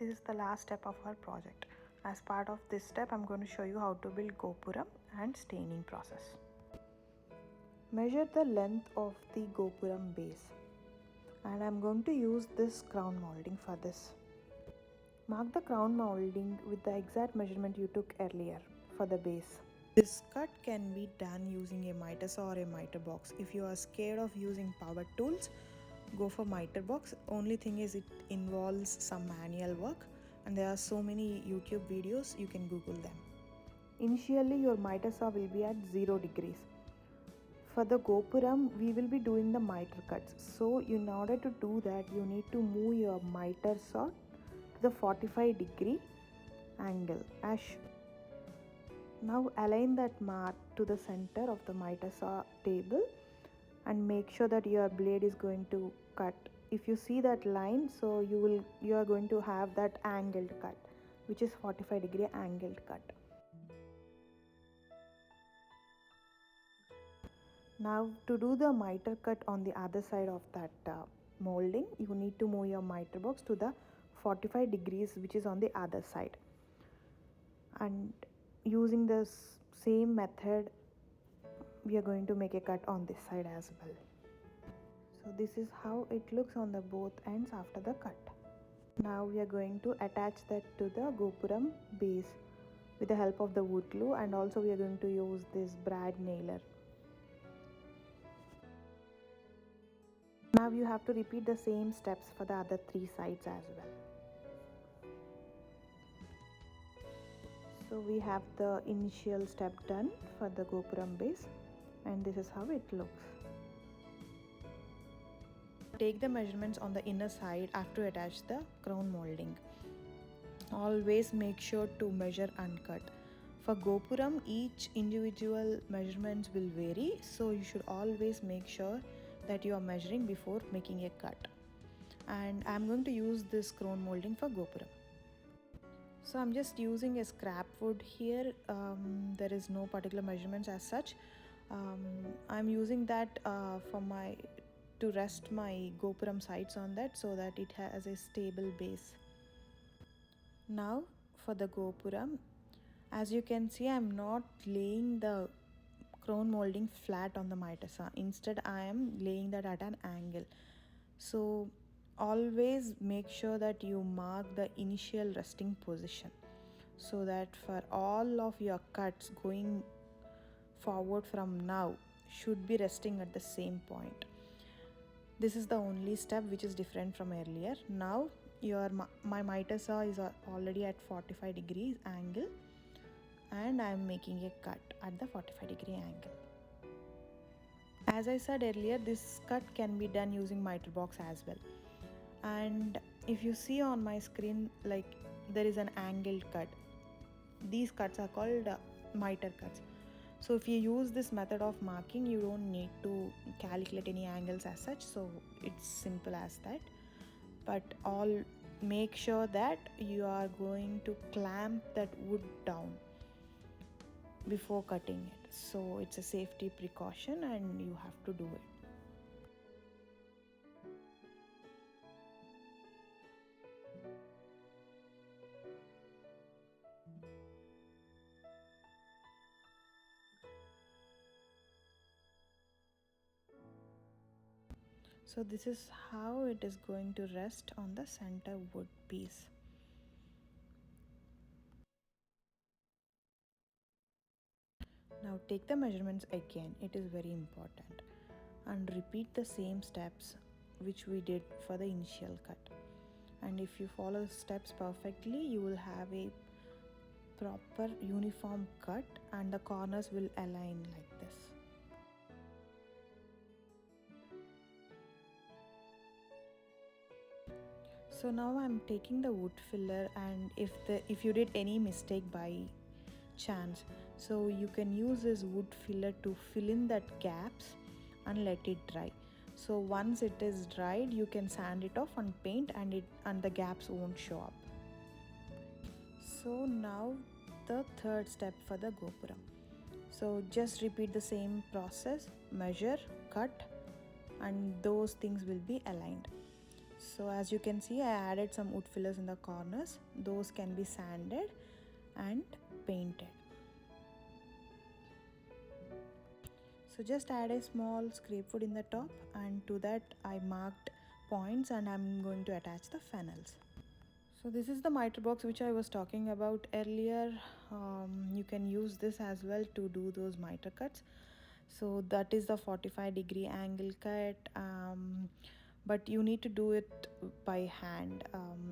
This is the last step of our project. As part of this step, I'm going to show you how to build gopuram and staining process. Measure the length of the gopuram base, and I'm going to use this crown molding for this. Mark the crown molding with the exact measurement you took earlier for the base. This cut can be done using a miter saw or a miter box. If you are scared of using power tools, go for miter box. Only thing is it involves some manual work, and there are so many YouTube videos, you can Google them. Initially your miter saw will be at 0 degrees. For the gopuram, we will be doing the miter cuts. So in order to do that, you need to move your miter saw to the 45-degree angle. Now align that mark to the center of the miter saw table and make sure that your blade is going to cut. If you see that line, so you are going to have that angled cut, which is 45-degree angled cut. Now to do the miter cut on the other side of that molding, you need to move your miter box to the 45 degrees, which is on the other side. And using this same method, we are going to make a cut on this side as well. So this is how it looks on the both ends after the cut. Now we are going to attach that to the gopuram base with the help of the wood glue, and also we are going to use this brad nailer. Now you have to repeat the same steps for the other 3 sides as well. So we have the initial step done for the gopuram base, and this is how it looks. Take the measurements on the inner side after you attach the crown molding. Always make sure to measure uncut. For gopuram, each individual measurements will vary, so you should always make sure that you are measuring before making a cut. And I'm going to use this crown molding for gopuram. So I'm just using a scrap wood here. There is no particular measurements as such. I'm using that to rest my gopuram sides on that, so that it has a stable base. Now for the gopuram, as you can see, I'm not laying the crown molding flat on the miter saw. Instead, I am laying that at an angle. So always make sure that you mark the initial resting position, so that for all of your cuts going forward from now should be resting at the same point. This is the only step which is different from earlier. Now my miter saw is already at 45 degrees angle, and I am making a cut at the 45-degree angle. As I said earlier, this cut can be done using miter box as well. And if you see on my screen, like, there is an angled cut. These cuts are called miter cuts. So if you use this method of marking, you don't need to calculate any angles as such, so it's simple as that. But make sure that you are going to clamp that wood down before cutting it. So it's a safety precaution and you have to do it. So this is how it is going to rest on the center wood piece. Now take the measurements again, it is very important, and repeat the same steps which we did for the initial cut. And if you follow the steps perfectly, you will have a proper uniform cut and the corners will align like this. So now I'm taking the wood filler, and if you did any mistake by chance, so you can use this wood filler to fill in that gaps and let it dry. So once it is dried, you can sand it off and paint, and the gaps won't show up. So now the third step for the gopuram. So just repeat the same process, measure, cut, and those things will be aligned. So as you can see, I added some wood fillers in the corners. Those can be sanded and painted. So just add a small scrape wood in the top, and to that I marked points and I'm going to attach the funnels. So this is the miter box which I was talking about earlier. You can use this as well to do those miter cuts. So that is the 45-degree angle cut, but you need to do it by hand.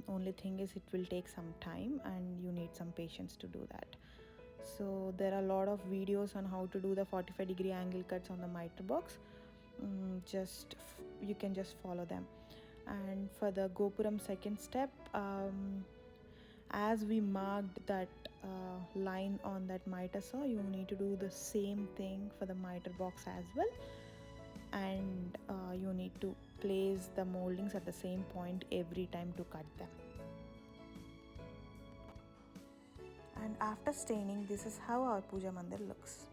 Only thing is it will take some time and you need some patience to do that. So there are a lot of videos on how to do the 45-degree angle cuts on the miter box. You can just follow them. And for the gopuram second step, as we marked that line on that miter saw, you need to do the same thing for the miter box as well, and you need to place the moldings at the same point every time to cut them. And after staining, this is how our puja mandir looks.